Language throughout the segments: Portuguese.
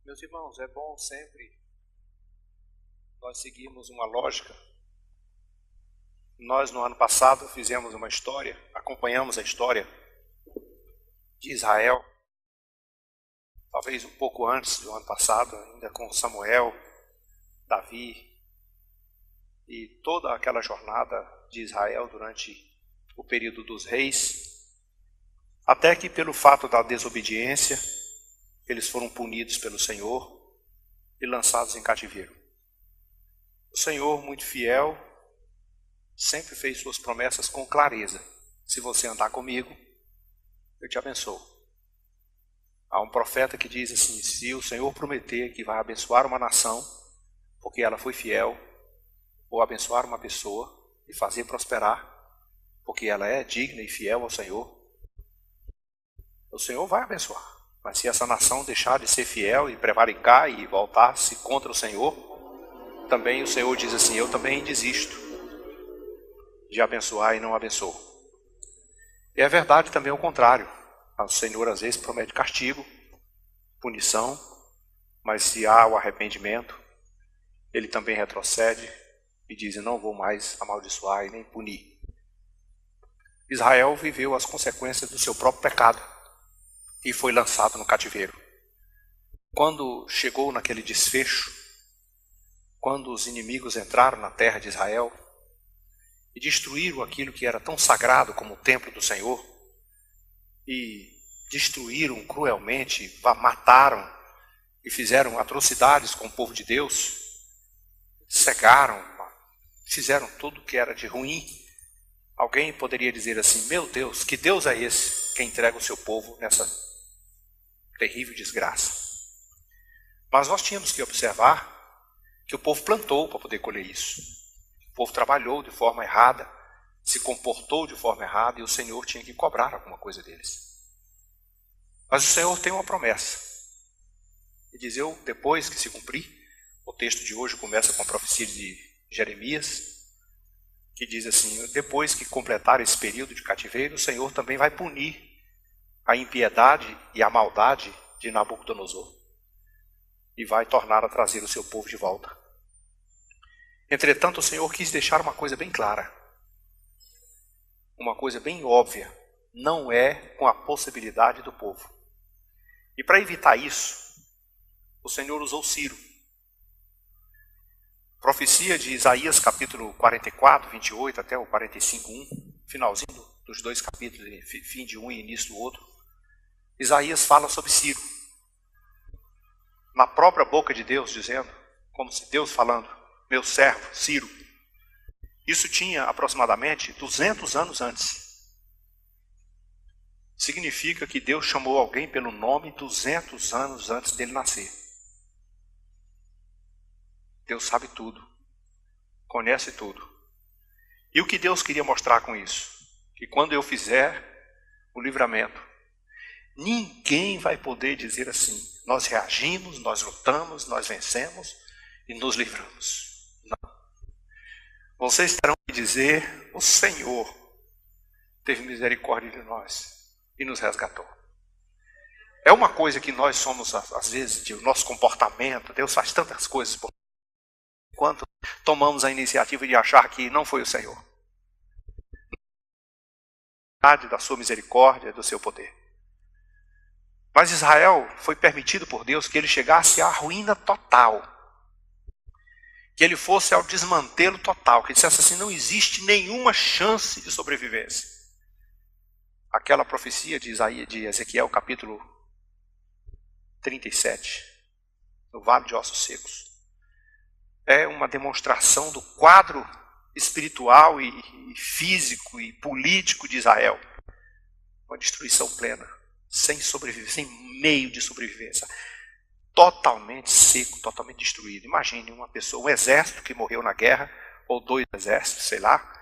Meus irmãos, é bom sempre nós seguirmos uma lógica. Nós, no ano passado, fizemos uma história, acompanhamos a história de Israel, talvez um pouco antes do ano passado, ainda com Samuel, Davi, e toda aquela jornada de Israel durante o período dos reis, até que pelo fato da desobediência, eles foram punidos pelo Senhor e lançados em cativeiro. O Senhor, muito fiel, sempre fez suas promessas com clareza. Se você andar comigo, eu te abençoo. Há um profeta que diz assim: se o Senhor prometer que vai abençoar uma nação, porque ela foi fiel, ou abençoar uma pessoa e fazer prosperar, porque ela é digna e fiel ao Senhor, o Senhor vai abençoar. Mas se essa nação deixar de ser fiel e prevaricar e voltar-se contra o Senhor, também o Senhor diz assim: eu também desisto de abençoar e não abençoo. E é verdade também o contrário. O Senhor às vezes promete castigo, punição, mas se há o arrependimento, Ele também retrocede e diz: eu não vou mais amaldiçoar e nem punir. Israel viveu as consequências do seu próprio pecado e foi lançado no cativeiro. Quando chegou naquele desfecho, quando os inimigos entraram na terra de Israel e destruíram aquilo que era tão sagrado como o templo do Senhor, e destruíram cruelmente, mataram e fizeram atrocidades com o povo de Deus, cegaram, fizeram tudo que era de ruim, alguém poderia dizer assim: meu Deus, que Deus é esse que entrega o seu povo nessa terrível desgraça? Mas nós tínhamos que observar que o povo plantou para poder colher isso. O povo trabalhou de forma errada, se comportou de forma errada, e o Senhor tinha que cobrar alguma coisa deles. Mas o Senhor tem uma promessa. Ele diz: eu, depois que se cumprir, o texto de hoje começa com a profecia de Jeremias, que diz assim: depois que completar esse período de cativeiro, o Senhor também vai punir a impiedade e a maldade de Nabucodonosor e vai tornar a trazer o seu povo de volta. Entretanto, o Senhor quis deixar uma coisa bem clara, uma coisa bem óbvia: não é com a possibilidade do povo. E para evitar isso, o Senhor usou Ciro. Profecia de Isaías, capítulo 44, 28 até o 45, 1, finalzinho dos dois capítulos, fim de um e início do outro. Isaías fala sobre Ciro, na própria boca de Deus, dizendo, como se Deus falando: meu servo Ciro. Isso tinha aproximadamente 200 anos antes. Significa que Deus chamou alguém pelo nome 200 anos antes dele nascer. Deus sabe tudo, conhece tudo. E o que Deus queria mostrar com isso? Que quando eu fizer o livramento, ninguém vai poder dizer assim: nós reagimos, nós lutamos, nós vencemos e nos livramos. Não. Vocês terão que dizer: o Senhor teve misericórdia de nós e nos resgatou. É uma coisa que nós somos, às vezes, de nosso comportamento. Deus faz tantas coisas por enquanto tomamos a iniciativa de achar que não foi o Senhor. Da sua misericórdia, do seu poder. Mas Israel foi permitido por Deus que ele chegasse à ruína total. Que ele fosse ao desmantelo total. Que ele dissesse assim: não existe nenhuma chance de sobrevivência. Aquela profecia de Ezequiel, capítulo 37, no Vale de Ossos Secos, é uma demonstração do quadro espiritual e físico e político de Israel. Uma destruição plena, sem meio de sobrevivência. Totalmente seco, totalmente destruído. Imagine uma pessoa, um exército que morreu na guerra, ou dois exércitos, sei lá,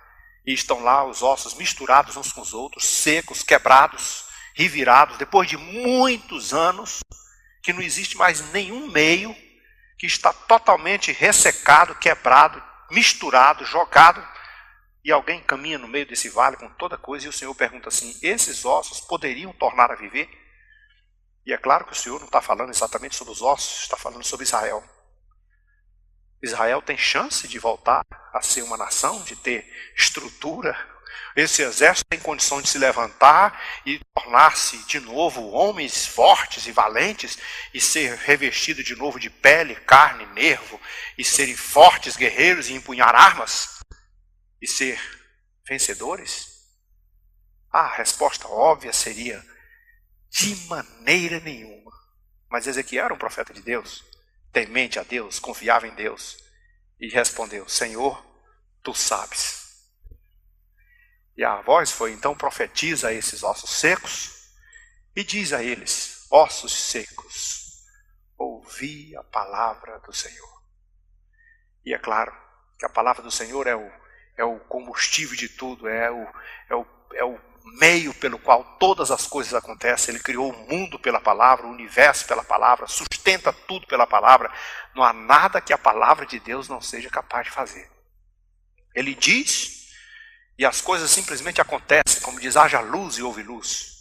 e estão lá os ossos misturados uns com os outros, secos, quebrados, revirados, depois de muitos anos, que não existe mais nenhum meio, que está totalmente ressecado, quebrado, misturado, jogado, e alguém caminha no meio desse vale com toda coisa, e o Senhor pergunta assim: esses ossos poderiam tornar a viver? E é claro que o Senhor não está falando exatamente sobre os ossos, está falando sobre Israel. Israel tem chance de voltar a ser uma nação, de ter estrutura. Esse exército tem condição de se levantar e tornar-se de novo homens fortes e valentes e ser revestido de novo de pele, carne, nervo e serem fortes guerreiros e empunhar armas e ser vencedores? A resposta óbvia seria: de maneira nenhuma. Mas Ezequiel era um profeta de Deus, temente a Deus, confiava em Deus, e respondeu: Senhor, tu sabes. E a voz foi: então profetiza a esses ossos secos e diz a eles: ossos secos, ouvi a palavra do Senhor. E é claro que a palavra do Senhor é o combustível de tudo, é o meio pelo qual todas as coisas acontecem. Ele criou o mundo pela palavra, o universo pela palavra, sustenta tudo pela palavra. Não há nada que a palavra de Deus não seja capaz de fazer. Ele diz e as coisas simplesmente acontecem, como diz: haja luz e houve luz.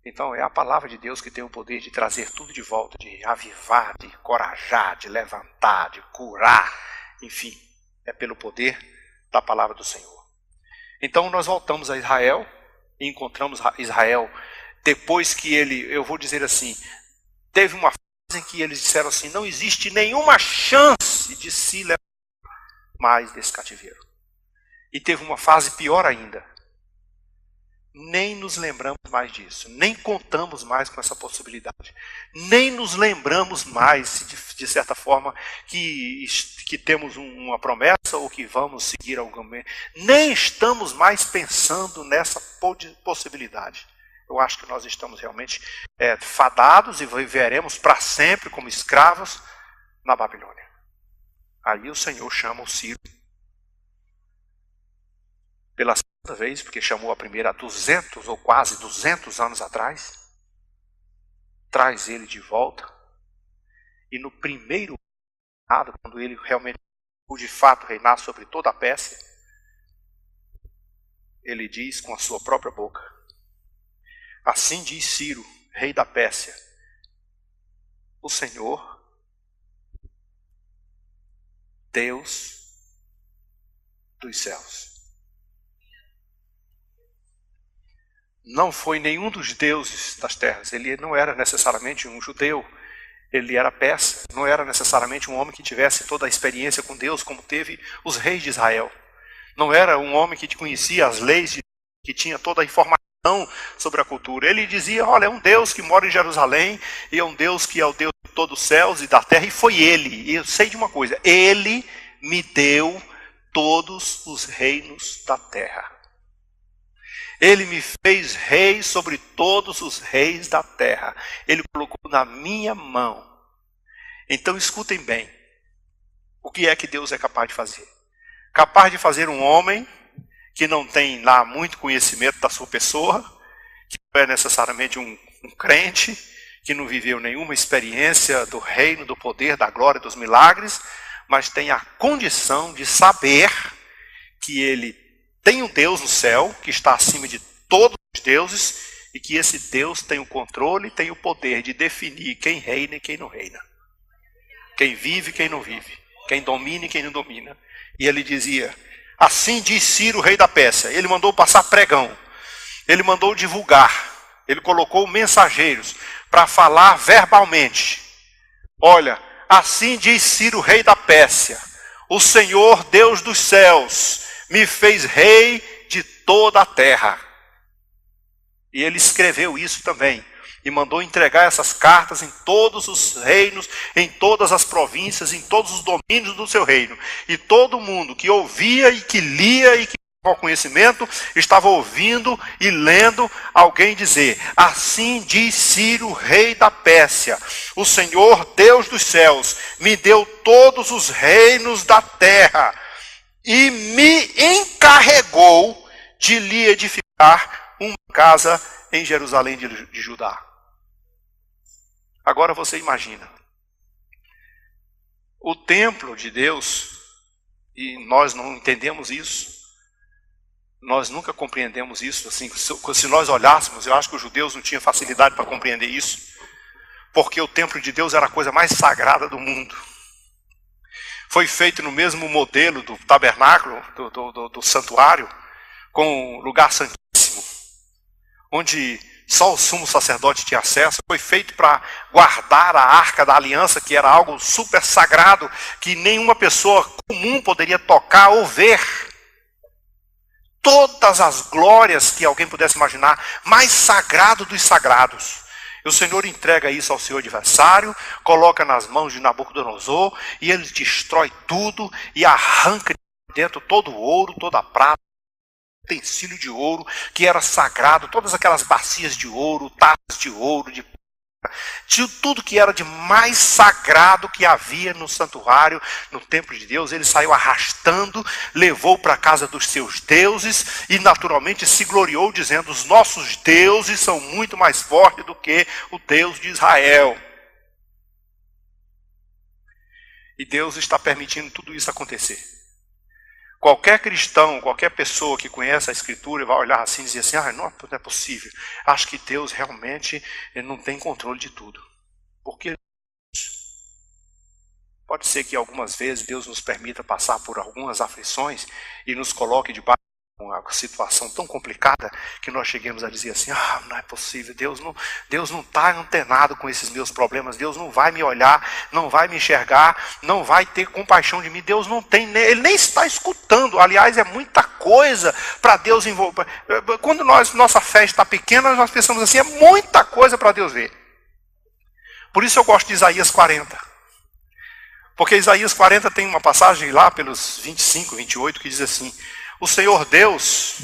Então é a palavra de Deus que tem o poder de trazer tudo de volta, de avivar, de encorajar, de levantar, de curar, enfim, é pelo poder da palavra do Senhor. Então nós voltamos a Israel e encontramos Israel depois que ele, eu vou dizer assim, teve uma fase em que eles disseram assim: não existe nenhuma chance de se levantar mais desse cativeiro. E teve uma fase pior ainda. Nem nos lembramos mais disso, nem contamos mais com essa possibilidade, nem nos lembramos mais, de certa forma, que temos uma promessa ou que vamos seguir alguma. Nem estamos mais pensando nessa possibilidade. Eu acho que nós estamos realmente fadados e viveremos para sempre como escravos na Babilônia. Aí o Senhor chama o Ciro pela segunda vez, porque chamou a primeira há 200 ou quase 200 anos atrás, traz ele de volta, e no primeiro reinado, quando ele realmente de fato reinar sobre toda a Pérsia, ele diz com a sua própria boca: assim diz Ciro, rei da Pérsia, o Senhor, Deus dos céus. Não foi nenhum dos deuses das terras. Ele não era necessariamente um judeu. Ele era persa. Não era necessariamente um homem que tivesse toda a experiência com Deus, como teve os reis de Israel. Não era um homem que conhecia as leis, que tinha toda a informação sobre a cultura. Ele dizia: olha, é um Deus que mora em Jerusalém, e é um Deus que é o Deus de todos os céus e da terra, e foi ele. E eu sei de uma coisa: ele me deu todos os reinos da terra. Ele me fez rei sobre todos os reis da terra. Ele colocou na minha mão. Então escutem bem. O que é que Deus é capaz de fazer? Capaz de fazer um homem que não tem lá muito conhecimento da sua pessoa, que não é necessariamente um crente, que não viveu nenhuma experiência do reino, do poder, da glória, dos milagres, mas tem a condição de saber que ele tem um Deus no céu, que está acima de todos os deuses, e que esse Deus tem o controle e tem o poder de definir quem reina e quem não reina. Quem vive e quem não vive. Quem domina e quem não domina. E ele dizia: assim diz Ciro, rei da Pérsia. Ele mandou passar pregão. Ele mandou divulgar. Ele colocou mensageiros para falar verbalmente. Olha, assim diz Ciro, rei da Pérsia. O Senhor, Deus dos céus, me fez rei de toda a terra. E ele escreveu isso também. E mandou entregar essas cartas em todos os reinos, em todas as províncias, em todos os domínios do seu reino. E todo mundo que ouvia e que lia e que tinha conhecimento, estava ouvindo e lendo alguém dizer: assim diz Ciro, rei da Pérsia, o Senhor, Deus dos céus, me deu todos os reinos da terra e me encarregou de lhe edificar uma casa em Jerusalém de Judá. Agora você imagina, o templo de Deus, e nós não entendemos isso, nós nunca compreendemos isso, assim, se nós olhássemos, eu acho que os judeus não tinham facilidade para compreender isso, porque o templo de Deus era a coisa mais sagrada do mundo. Foi feito no mesmo modelo do tabernáculo, do santuário, com lugar santíssimo, onde só o sumo sacerdote tinha acesso. Foi feito para guardar a arca da aliança, que era algo super sagrado, que nenhuma pessoa comum poderia tocar ou ver. Todas as glórias que alguém pudesse imaginar, mais sagrado dos sagrados. E o Senhor entrega isso ao seu adversário, coloca nas mãos de Nabucodonosor, e ele destrói tudo e arranca de dentro todo o ouro, toda a prata, utensílio de ouro que era sagrado, todas aquelas bacias de ouro, taças de ouro, de tudo que era de mais sagrado que havia no santuário, no templo de Deus. Ele saiu arrastando, levou para a casa dos seus deuses e naturalmente se gloriou dizendo: os nossos deuses são muito mais fortes do que o Deus de Israel. E Deus está permitindo tudo isso acontecer. Qualquer cristão, qualquer pessoa que conhece a Escritura vai olhar assim e dizer assim: não é possível. Acho que Deus realmente não tem controle de tudo. Porque pode ser que algumas vezes Deus nos permita passar por algumas aflições e nos coloque debaixo de uma situação tão complicada que nós cheguemos a dizer assim: não é possível, Deus não está antenado com esses meus problemas, Deus não vai me olhar, não vai me enxergar, não vai ter compaixão de mim, Deus não tem, Ele nem está escutando. Aliás, é muita coisa para Deus envolver. Quando nossa fé está pequena, nós pensamos assim: é muita coisa para Deus ver. Por isso eu gosto de Isaías 40. Porque Isaías 40 tem uma passagem lá pelos 25, 28 que diz assim: o Senhor Deus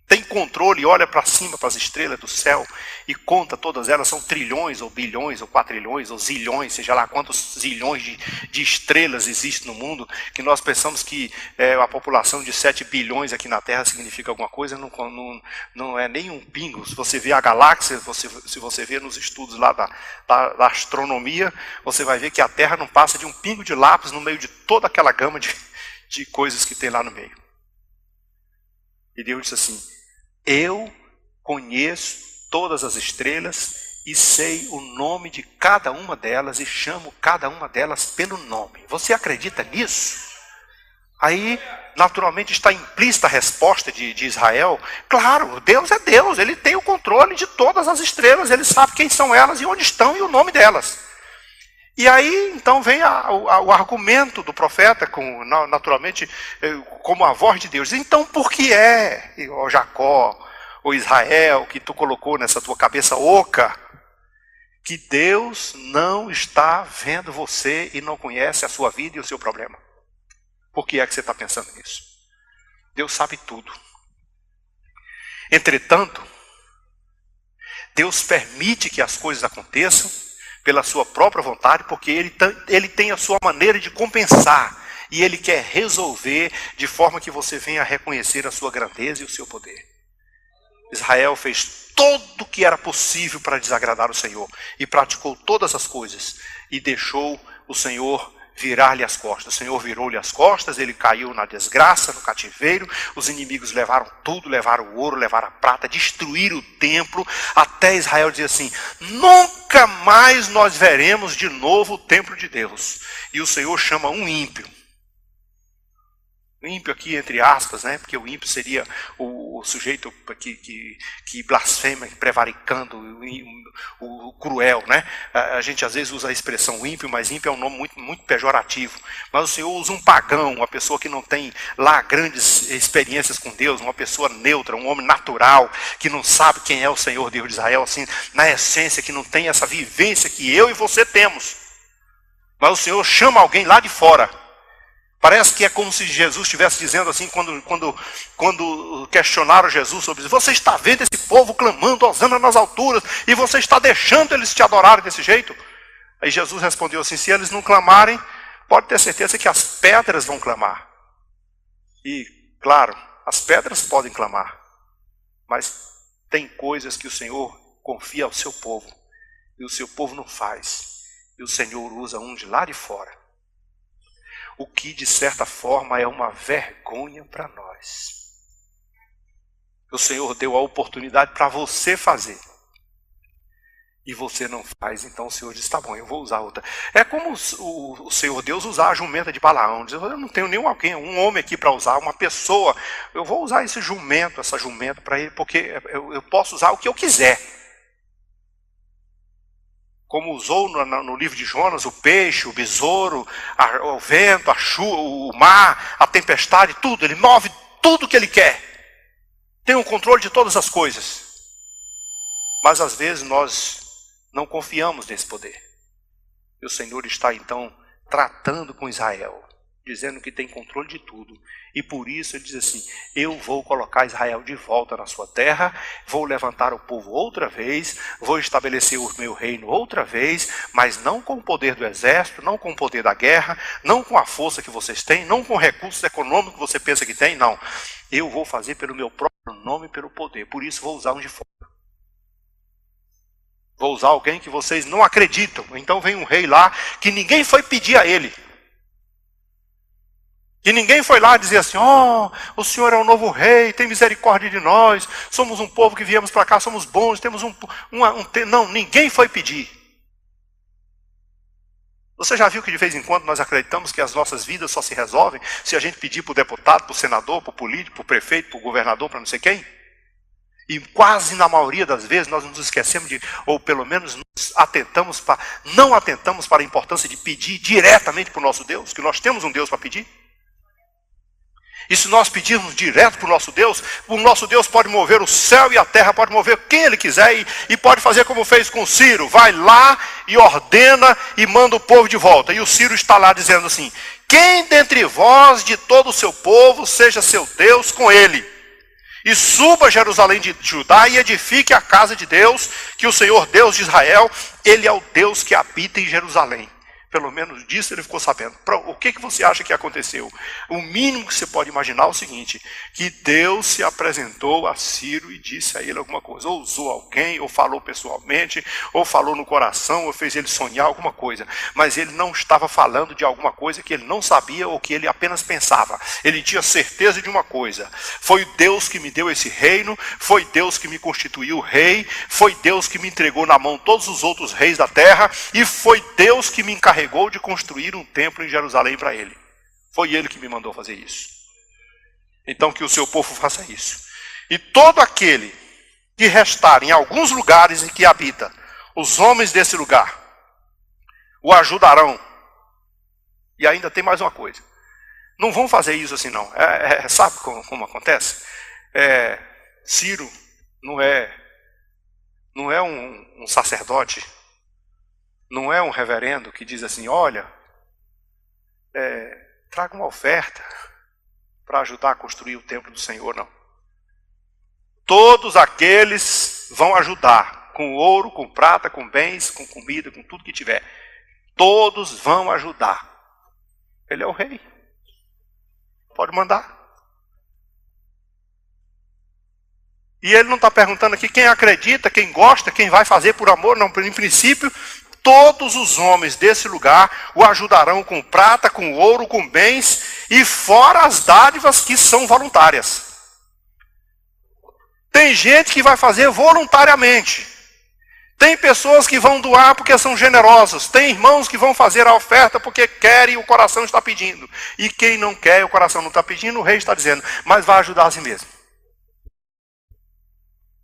tem controle, olha para cima, para as estrelas do céu e conta todas elas. São trilhões, ou bilhões, ou quatrilhões, ou zilhões, seja lá quantos zilhões de estrelas existem no mundo, que nós pensamos que a população de 7 bilhões aqui na Terra significa alguma coisa. Não é nem um pingo. Se você vê a galáxia, se você vê nos estudos lá da astronomia, você vai ver que a Terra não passa de um pingo de lápis no meio de toda aquela gama de coisas que tem lá no meio. E Deus disse assim: eu conheço todas as estrelas e sei o nome de cada uma delas e chamo cada uma delas pelo nome. Você acredita nisso? Aí, naturalmente, está implícita a resposta de Israel. Claro, Deus é Deus, Ele tem o controle de todas as estrelas, Ele sabe quem são elas e onde estão e o nome delas. E aí, então, vem o argumento do profeta, naturalmente, como a voz de Deus. Então, por que ó Jacó, ou Israel, que tu colocou nessa tua cabeça oca, que Deus não está vendo você e não conhece a sua vida e o seu problema? Por que é que você está pensando nisso? Deus sabe tudo. Entretanto, Deus permite que as coisas aconteçam pela sua própria vontade, porque ele tem a sua maneira de compensar, e Ele quer resolver de forma que você venha a reconhecer a sua grandeza e o seu poder. Israel fez tudo o que era possível para desagradar o Senhor, e praticou todas as coisas, e deixou o Senhor virar-lhe as costas. O Senhor virou-lhe as costas, ele caiu na desgraça, no cativeiro. Os inimigos levaram tudo, levaram o ouro, levaram a prata, destruíram o templo, até Israel dizer assim: nunca mais nós veremos de novo o templo de Deus. E o Senhor chama um ímpio. Ímpio aqui entre aspas, né? Porque o ímpio seria o sujeito que blasfema, prevaricando, o cruel, né? A gente às vezes usa a expressão ímpio, mas ímpio é um nome muito, muito pejorativo. Mas o Senhor usa um pagão, uma pessoa que não tem lá grandes experiências com Deus, uma pessoa neutra, um homem natural, que não sabe quem é o Senhor Deus de Israel, assim, na essência, que não tem essa vivência que eu e você temos. Mas o Senhor chama alguém lá de fora. Parece que é como se Jesus estivesse dizendo assim, quando questionaram Jesus sobre isso: você está vendo esse povo clamando, hosana nas alturas, e você está deixando eles te adorarem desse jeito? Aí Jesus respondeu assim: se eles não clamarem, pode ter certeza que as pedras vão clamar. E, claro, as pedras podem clamar, mas tem coisas que o Senhor confia ao seu povo, e o seu povo não faz, e o Senhor usa um de lá de fora. O que, de certa forma, é uma vergonha para nós. O Senhor deu a oportunidade para você fazer. E você não faz, então o Senhor diz, tá bom, eu vou usar outra. É como o Senhor Deus usar a jumenta de Balaão. Diz, eu não tenho nenhum alguém, um homem aqui para usar, uma pessoa. Eu vou usar esse jumento, essa jumenta para ele, porque eu posso usar o que eu quiser. Como usou no livro de Jonas, o peixe, o besouro, o vento, a chuva, o mar, a tempestade, tudo. Ele move tudo que ele quer. Tem o controle de todas as coisas. Mas às vezes nós não confiamos nesse poder. E o Senhor está então tratando com Israel, dizendo que tem controle de tudo. E por isso ele diz assim, eu vou colocar Israel de volta na sua terra, vou levantar o povo outra vez, vou estabelecer o meu reino outra vez, mas não com o poder do exército, não com o poder da guerra, não com a força que vocês têm, não com recursos econômicos que você pensa que tem, não. Eu vou fazer pelo meu próprio nome e pelo poder, por isso vou usar um de fora. Vou usar alguém que vocês não acreditam. Então vem um rei lá que ninguém foi pedir a ele. E ninguém foi lá dizer assim, o Senhor é o novo rei, tem misericórdia de nós, somos um povo que viemos para cá, somos bons, temos Não, ninguém foi pedir. Você já viu que de vez em quando nós acreditamos que as nossas vidas só se resolvem se a gente pedir para o deputado, para o senador, para o político, para o prefeito, para o governador, para não sei quem? E quase na maioria das vezes nós nos esquecemos de, ou pelo menos não atentamos para a importância de pedir diretamente para o nosso Deus, que nós temos um Deus para pedir. E se nós pedirmos direto para o nosso Deus pode mover o céu e a terra, pode mover quem Ele quiser e pode fazer como fez com Ciro. Vai lá e ordena e manda o povo de volta. E o Ciro está lá dizendo assim, quem dentre vós de todo o seu povo seja seu Deus com ele. E suba a Jerusalém de Judá e edifique a casa de Deus, que o Senhor Deus de Israel, Ele é o Deus que habita em Jerusalém. Pelo menos disso ele ficou sabendo. O que você acha que aconteceu? O mínimo que você pode imaginar é o seguinte, que Deus se apresentou a Ciro e disse a ele alguma coisa. Ou usou alguém, ou falou pessoalmente, ou falou no coração, ou fez ele sonhar alguma coisa. Mas ele não estava falando de alguma coisa que ele não sabia ou que ele apenas pensava. Ele tinha certeza de uma coisa. Foi Deus que me deu esse reino, foi Deus que me constituiu rei, foi Deus que me entregou na mão todos os outros reis da terra, e foi Deus que me encarregou de construir um templo em Jerusalém para ele. Foi ele que me mandou fazer isso. Então que o seu povo faça isso. E todo aquele que restar em alguns lugares em que habita, os homens desse lugar o ajudarão. E ainda tem mais uma coisa. Não vão fazer isso assim não. Sabe como acontece? Ciro não é um sacerdote, não é um reverendo que diz assim, olha, traga uma oferta para ajudar a construir o templo do Senhor, não. Todos aqueles vão ajudar, com ouro, com prata, com bens, com comida, com tudo que tiver. Todos vão ajudar. Ele é o rei. Pode mandar. E ele não está perguntando aqui quem acredita, quem gosta, quem vai fazer por amor, não. Em princípio, todos os homens desse lugar o ajudarão com prata, com ouro, com bens, e fora as dádivas que são voluntárias. Tem gente que vai fazer voluntariamente. Tem pessoas que vão doar porque são generosos. Tem irmãos que vão fazer a oferta porque querem e o coração está pedindo. E quem não quer e o coração não está pedindo, o rei está dizendo, mas vai ajudar a si mesmo.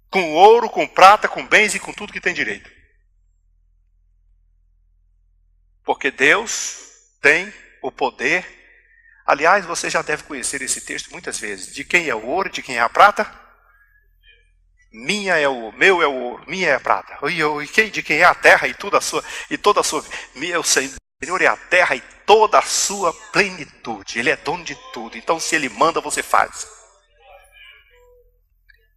Com ouro, com prata, com bens e com tudo que tem direito. Porque Deus tem o poder. Aliás, você já deve conhecer esse texto muitas vezes. De quem é o ouro, de quem é a prata? Minha é o ouro, meu é o ouro, minha é a prata. De quem é a terra e toda a sua, meu Senhor é a terra e toda a sua plenitude. Ele é dono de tudo. Então, se Ele manda, você faz.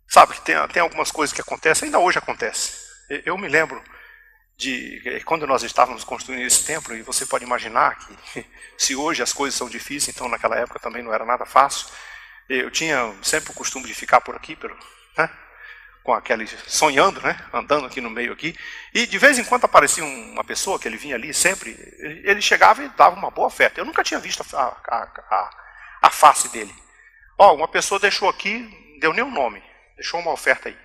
Sabe que tem algumas coisas que acontecem, ainda hoje acontece. Eu me lembro de quando nós estávamos construindo esse templo, e você pode imaginar que se hoje as coisas são difíceis, então naquela época também não era nada fácil. Eu tinha sempre o costume de ficar por aqui, com aquele sonhando, andando aqui no meio aqui, e de vez em quando aparecia uma pessoa que ele vinha ali sempre, ele chegava e dava uma boa oferta. Eu nunca tinha visto a face dele. Uma pessoa deixou aqui, não deu nem um nome, deixou uma oferta aí.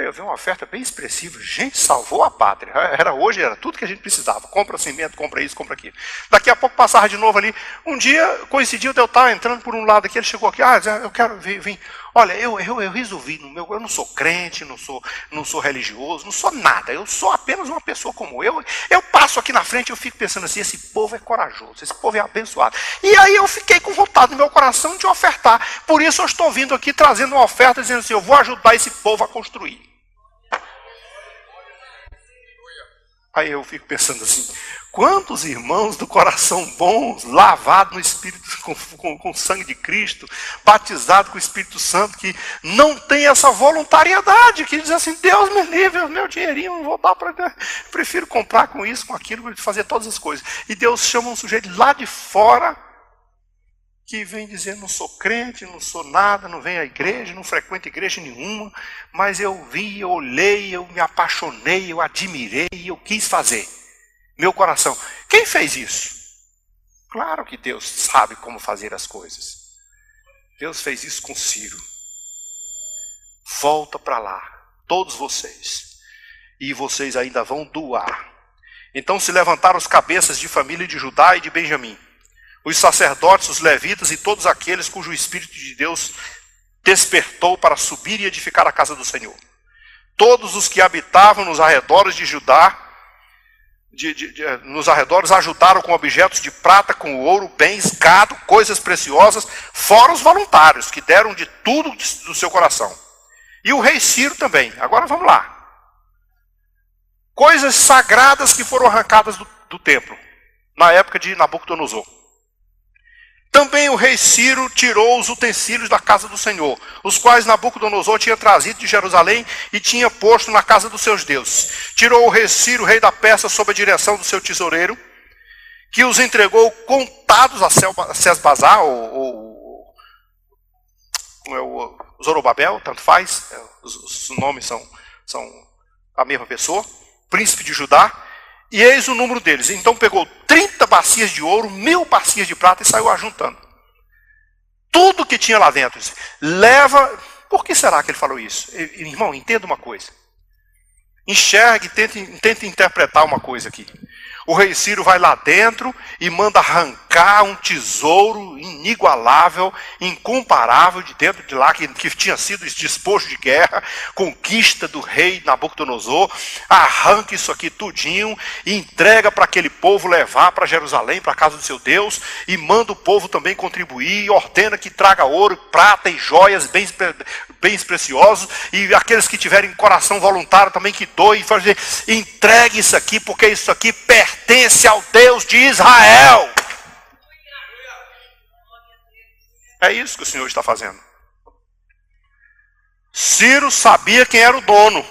Eu vi uma oferta bem expressiva. Gente, salvou a pátria. Era hoje, era tudo que a gente precisava. Compra cimento, compra isso, compra aquilo. Daqui a pouco passava de novo ali. Um dia, coincidiu, eu estava entrando por um lado aqui, ele chegou aqui. Eu quero vir. Olha, eu resolvi, eu não sou crente, não sou religioso, não sou nada. Eu sou apenas uma pessoa como eu. Eu passo aqui na frente e eu fico pensando assim, esse povo é corajoso, esse povo é abençoado. E aí eu fiquei com vontade no meu coração de ofertar. Por isso eu estou vindo aqui trazendo uma oferta, dizendo assim, eu vou ajudar esse povo a construir. Aí eu fico pensando assim, quantos irmãos do coração bons, lavados no Espírito, com o sangue de Cristo, batizados com o Espírito Santo, que não tem essa voluntariedade, que diz assim, Deus me livre, meu dinheirinho, não vou dar para... Prefiro comprar com isso, com aquilo, fazer todas as coisas. E Deus chama um sujeito lá de fora, que vem dizer, não sou crente, não sou nada, não venho à igreja, não frequento igreja nenhuma, mas eu vi, eu olhei, eu me apaixonei, eu admirei, eu quis fazer. Meu coração. Quem fez isso? Claro que Deus sabe como fazer as coisas. Deus fez isso com Ciro. Volta para lá, todos vocês. E vocês ainda vão doar. Então se levantaram os cabeças de família de Judá e de Benjamim, os sacerdotes, os levitas e todos aqueles cujo Espírito de Deus despertou para subir e edificar a casa do Senhor. Todos os que habitavam nos arredores de Judá, nos arredores, ajudaram com objetos de prata, com ouro, bens, gado, coisas preciosas, fora os voluntários, que deram de tudo do seu coração. E o rei Ciro também. Agora vamos lá. Coisas sagradas que foram arrancadas do templo, na época de Nabucodonosor. Também o rei Ciro tirou os utensílios da casa do Senhor, os quais Nabucodonosor tinha trazido de Jerusalém e tinha posto na casa dos seus deuses. Tirou o rei Ciro, rei da Pérsia, sob a direção do seu tesoureiro, que os entregou contados a Sesbazar, ou Zorobabel, tanto faz, os nomes são a mesma pessoa, príncipe de Judá. E eis o número deles. Então pegou 30 bacias de ouro, 1000 bacias de prata e saiu ajuntando. Tudo que tinha lá dentro. Leva... Por que será que ele falou isso? Irmão, entenda uma coisa. Enxergue, tente interpretar uma coisa aqui. O rei Ciro vai lá dentro e manda arrancar um tesouro inigualável, incomparável de dentro de lá, que tinha sido despojo de guerra, conquista do rei Nabucodonosor, arranca isso aqui tudinho e entrega para aquele povo levar para Jerusalém, para a casa do seu Deus, e manda o povo também contribuir, e ordena que traga ouro, prata e joias, bens preciosos, e aqueles que tiverem coração voluntário também que doem, entregue isso aqui, porque isso aqui pertence ao Deus de Israel. É isso que o Senhor está fazendo. Ciro sabia quem era o dono.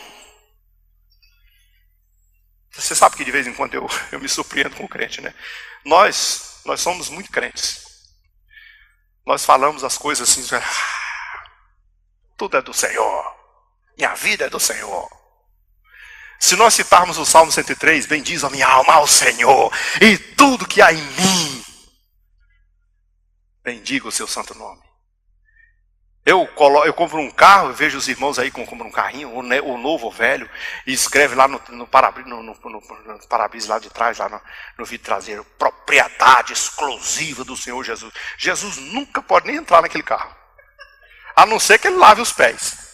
Você sabe que de vez em quando eu me surpreendo com o crente, né? Nós somos muito crentes. Nós falamos as coisas assim, tudo é do Senhor, minha vida é do Senhor. Se nós citarmos o Salmo 103, bendiz a minha alma ao Senhor, e tudo que há em mim, bendiga o seu santo nome. Eu compro um carro, vejo os irmãos aí que compram um carrinho, o novo ou velho, e escreve lá no para-brisa lá de trás, lá no vidro traseiro, propriedade exclusiva do Senhor Jesus. Jesus nunca pode nem entrar naquele carro, a não ser que ele lave os pés.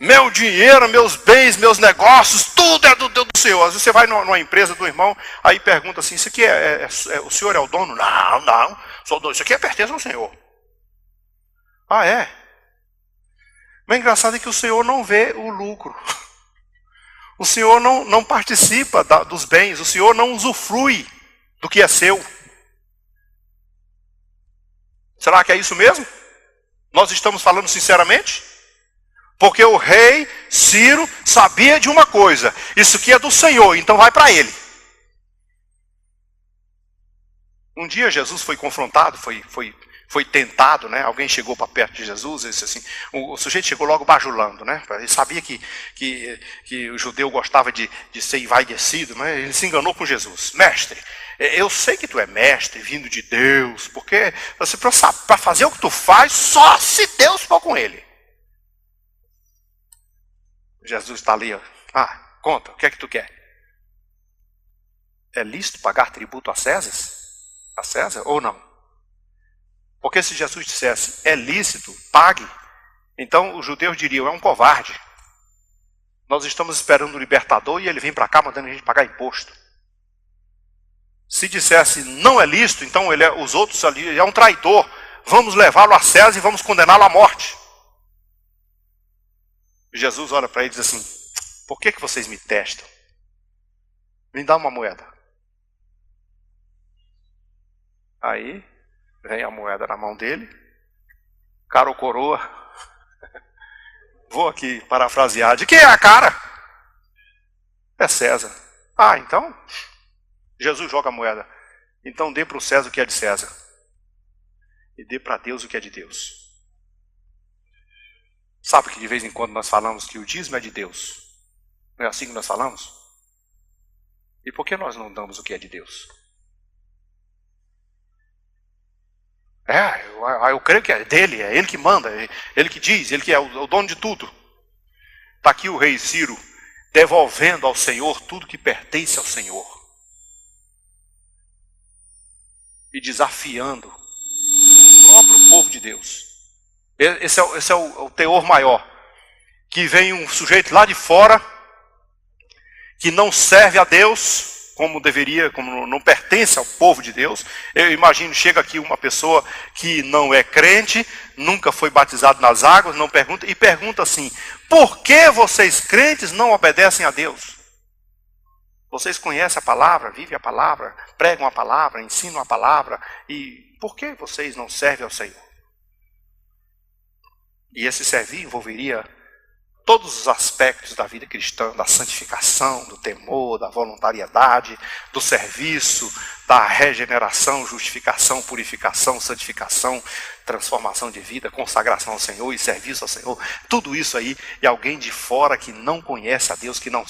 Meu dinheiro, meus bens, meus negócios, tudo é do Deus do Senhor. Às vezes você vai numa empresa do irmão, aí pergunta assim, isso aqui o senhor é o dono? Não, sou o dono, isso aqui pertence ao Senhor. Ah, é? Mas o engraçado é que o Senhor não vê o lucro. O Senhor não participa dos bens, o Senhor não usufrui do que é seu. Será que é isso mesmo? Nós estamos falando sinceramente? Porque o rei Ciro sabia de uma coisa, isso aqui é do Senhor, então vai para ele. Um dia Jesus foi confrontado, foi foi tentado, né? Alguém chegou para perto de Jesus e disse assim, o sujeito chegou logo bajulando, né? Ele sabia que o judeu gostava de ser envaidecido, né? Ele se enganou com Jesus. Mestre, eu sei que tu é mestre, vindo de Deus, porque você para fazer o que tu faz, só se Deus for com ele. Jesus está ali, ó. Conta, o que é que tu quer? É lícito pagar tributo a César? A César ou não? Porque se Jesus dissesse, é lícito, pague, então os judeus diriam, é um covarde. Nós estamos esperando o libertador e ele vem para cá mandando a gente pagar imposto. Se dissesse, não é lícito, então os outros ali, ele é um traidor. Vamos levá-lo a César e vamos condená-lo à morte. Jesus olha para ele e diz assim, por que vocês me testam? Me dá uma moeda. Aí, vem a moeda na mão dele, cara ou coroa, vou aqui parafrasear, de quem é a cara? É César. Então, Jesus joga a moeda, então dê para o César o que é de César, e dê para Deus o que é de Deus. Sabe que de vez em quando nós falamos que o dízimo é de Deus, não é assim que nós falamos? E por que nós não damos o que é de Deus? Eu creio que é dele, é ele que manda, é ele que diz, ele que é o dono de tudo. Está aqui o rei Ciro devolvendo ao Senhor tudo que pertence ao Senhor. E desafiando o próprio povo de Deus. Esse é o teor maior. Que vem um sujeito lá de fora, que não serve a Deus como deveria, como não pertence ao povo de Deus. Eu imagino, chega aqui uma pessoa que não é crente, nunca foi batizado nas águas, não pergunta, e pergunta assim, por que vocês crentes não obedecem a Deus? Vocês conhecem a palavra, vivem a palavra, pregam a palavra, ensinam a palavra, e por que vocês não servem ao Senhor? E esse servir envolveria todos os aspectos da vida cristã, da santificação, do temor, da voluntariedade, do serviço, da regeneração, justificação, purificação, santificação, transformação de vida, consagração ao Senhor e serviço ao Senhor. Tudo isso aí, e alguém de fora que não conhece a Deus, que não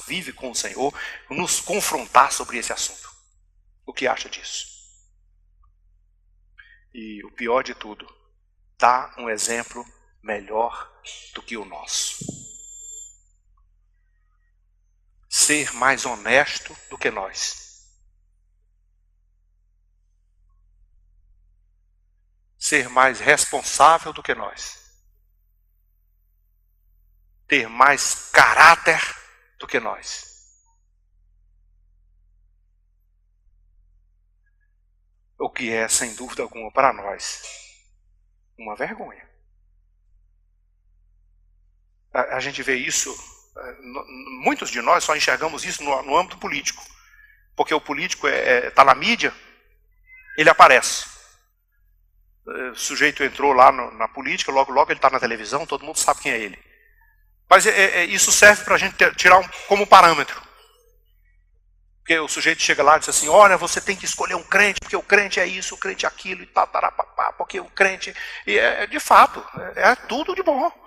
vive com o Senhor, nos confrontar sobre esse assunto. O que acha disso? E o pior de tudo, dá um exemplo melhor do que o nosso. Ser mais honesto do que nós. Ser mais responsável do que nós. Ter mais caráter do que nós. O que é, sem dúvida alguma, para nós, uma vergonha. A gente vê isso, muitos de nós só enxergamos isso no âmbito político. Porque o político está na mídia, ele aparece. O sujeito entrou lá na política, logo ele está na televisão, todo mundo sabe quem é ele. Mas isso serve para a gente tirar como parâmetro. Porque o sujeito chega lá e diz assim, olha, você tem que escolher um crente, porque o crente é isso, o crente é aquilo, e papá, porque o crente... E de fato, é tudo de bom.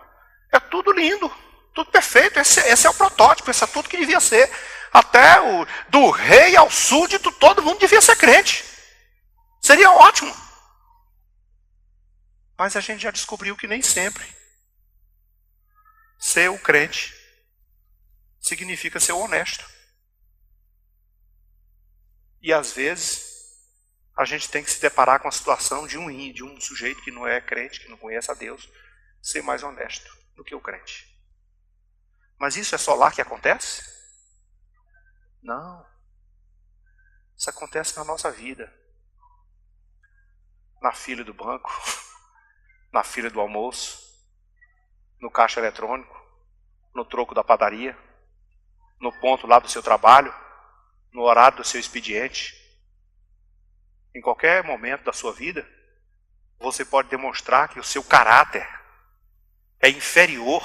É tudo lindo, tudo perfeito. Esse é o protótipo, esse é tudo que devia ser. Até do rei ao súdito, todo mundo devia ser crente. Seria ótimo. Mas a gente já descobriu que nem sempre ser o crente significa ser honesto. E às vezes a gente tem que se deparar com a situação de um sujeito que não é crente, que não conhece a Deus, ser mais honesto do que o crente. Mas isso é só lá que acontece? Não. Isso acontece na nossa vida. Na fila do banco, na fila do almoço, no caixa eletrônico, no troco da padaria, no ponto lá do seu trabalho, no horário do seu expediente. Em qualquer momento da sua vida, você pode demonstrar que o seu caráter é inferior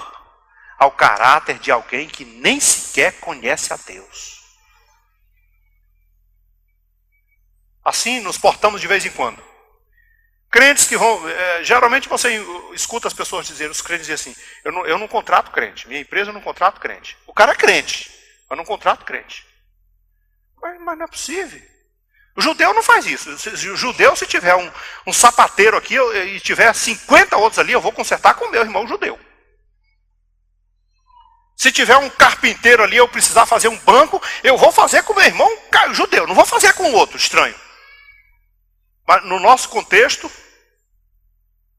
ao caráter de alguém que nem sequer conhece a Deus. Assim nos portamos de vez em quando. Crentes que vão... geralmente você escuta as pessoas dizerem, os crentes dizem assim, eu não contrato crente, minha empresa não contrata crente. O cara é crente, eu não contrato crente. Mas não é possível. O judeu não faz isso. O judeu, se tiver um sapateiro aqui e tiver 50 outros ali, eu vou consertar com o meu irmão judeu. Se tiver um carpinteiro ali, eu precisar fazer um banco, eu vou fazer com o meu irmão judeu, não vou fazer com o outro estranho. Mas no nosso contexto,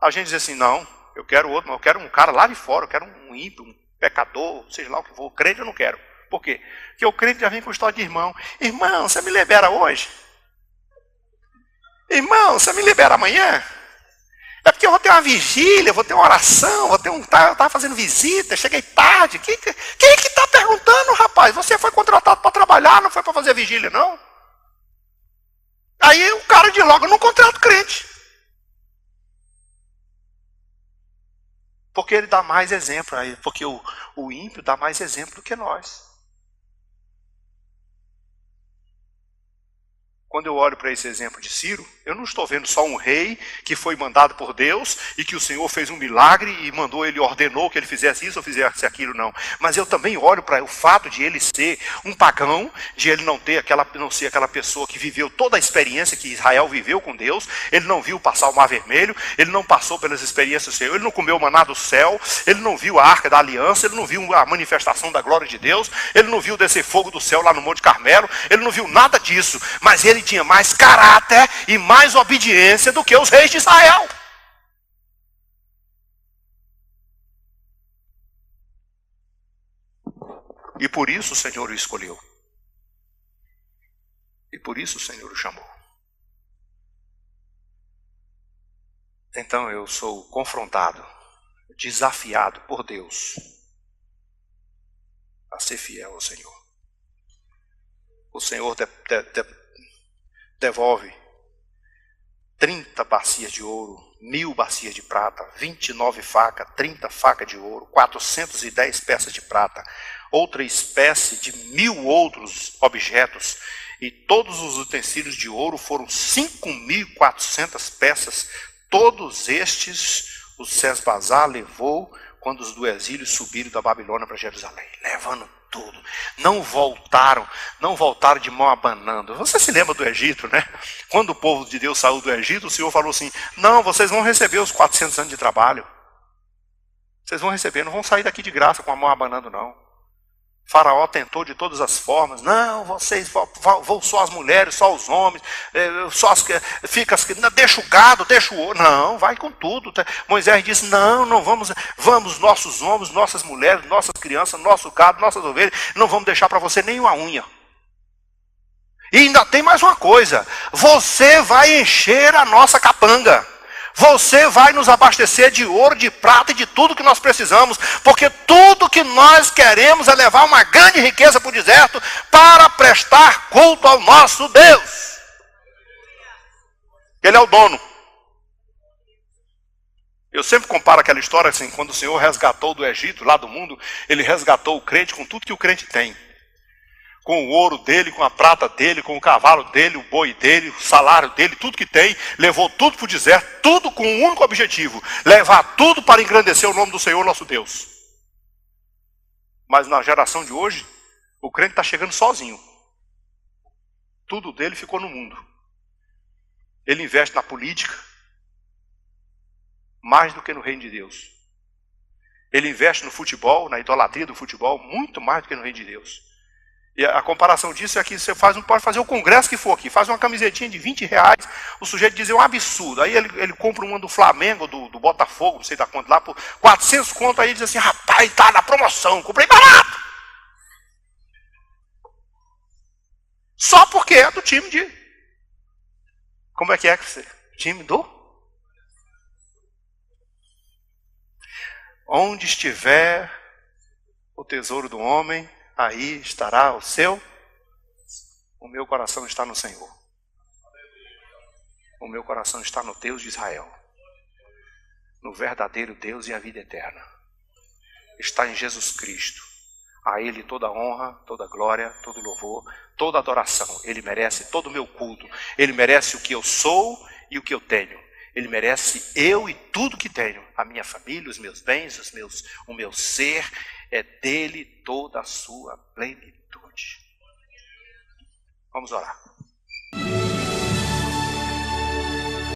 a gente diz assim, não, eu quero outro, eu quero um cara lá de fora, eu quero um ímpio, um pecador, seja lá o que for, o crente eu não quero. Por quê? Porque o crente já vem com história de irmão. Irmão, você me libera hoje? Irmão, você me libera amanhã? É porque eu vou ter uma vigília, vou ter uma oração, eu estava fazendo visita, cheguei tarde. Quem é que está perguntando, rapaz? Você foi contratado para trabalhar, não foi para fazer vigília, não? Aí o cara diz logo, eu não contrato crente. Porque ele dá mais exemplo aí, porque o ímpio dá mais exemplo do que nós. Quando eu olho para esse exemplo de Ciro, eu não estou vendo só um rei que foi mandado por Deus e que o Senhor fez um milagre e ordenou que ele fizesse isso ou fizesse aquilo, não. Mas eu também olho para o fato de ele ser um pagão, de ele não ser aquela pessoa que viveu toda a experiência que Israel viveu com Deus. Ele não viu passar o Mar Vermelho, ele não passou pelas experiências do Senhor, ele não comeu o maná do céu, ele não viu a Arca da Aliança, ele não viu a manifestação da glória de Deus, ele não viu descer fogo do céu lá no Monte Carmelo, ele não viu nada disso, mas ele tinha mais caráter e mais obediência do que os reis de Israel. E por isso o Senhor o escolheu. E por isso o Senhor o chamou. Então eu sou confrontado, desafiado por Deus a ser fiel ao Senhor. O Senhor devolve 30 bacias de ouro, 1000 bacias de prata, 29 facas, 30 facas de ouro, 410 peças de prata, outra espécie de 1000 outros objetos, e todos os utensílios de ouro foram 5.400 peças. Todos estes o Sesbazar levou quando os do exílio subiram da Babilônia para Jerusalém, levando tudo. Não voltaram de mão abanando. Você se lembra do Egito, né? Quando o povo de Deus saiu do Egito, o Senhor falou assim, não, vocês vão receber os 400 anos de trabalho. Vocês vão receber, não vão sair daqui de graça com a mão abanando, não. Faraó tentou de todas as formas, não, vocês vão só as mulheres, só os homens, deixa o gado, deixa o ouro. Não, vai com tudo. Moisés disse, não vamos nossos homens, nossas mulheres, nossas crianças, nosso gado, nossas ovelhas, não vamos deixar para você nem uma unha. E ainda tem mais uma coisa, você vai encher a nossa capanga. Você vai nos abastecer de ouro, de prata e de tudo que nós precisamos, porque tudo que nós queremos é levar uma grande riqueza para o deserto para prestar culto ao nosso Deus. Ele é o dono. Eu sempre comparo aquela história assim, quando o Senhor resgatou do Egito, lá do mundo, ele resgatou o crente com tudo que o crente tem. Com o ouro dele, com a prata dele, com o cavalo dele, o boi dele, o salário dele, tudo que tem, levou tudo para o deserto, tudo com um único objetivo, levar tudo para engrandecer o nome do Senhor nosso Deus. Mas na geração de hoje, o crente está chegando sozinho. Tudo dele ficou no mundo. Ele investe na política, mais do que no reino de Deus. Ele investe no futebol, na idolatria do futebol, muito mais do que no reino de Deus. E a comparação disso é que você pode fazer o congresso que for aqui, faz uma camisetinha de R$20, o sujeito diz, é um absurdo. Aí ele compra uma do Flamengo, do Botafogo, não sei da quanto lá, por 400 conto, aí ele diz assim, rapaz, tá na promoção, comprei barato. Só porque é do time de... Como é que você... Time do... Onde estiver o tesouro do homem, aí estará o meu coração está no Senhor. O meu coração está no Deus de Israel. No verdadeiro Deus e a vida eterna. Está em Jesus Cristo. A Ele toda honra, toda glória, todo louvor, toda adoração. Ele merece todo o meu culto. Ele merece o que eu sou e o que eu tenho. Ele merece eu e tudo que tenho. A minha família, os meus bens, o meu ser. É dele toda a sua plenitude. Vamos orar.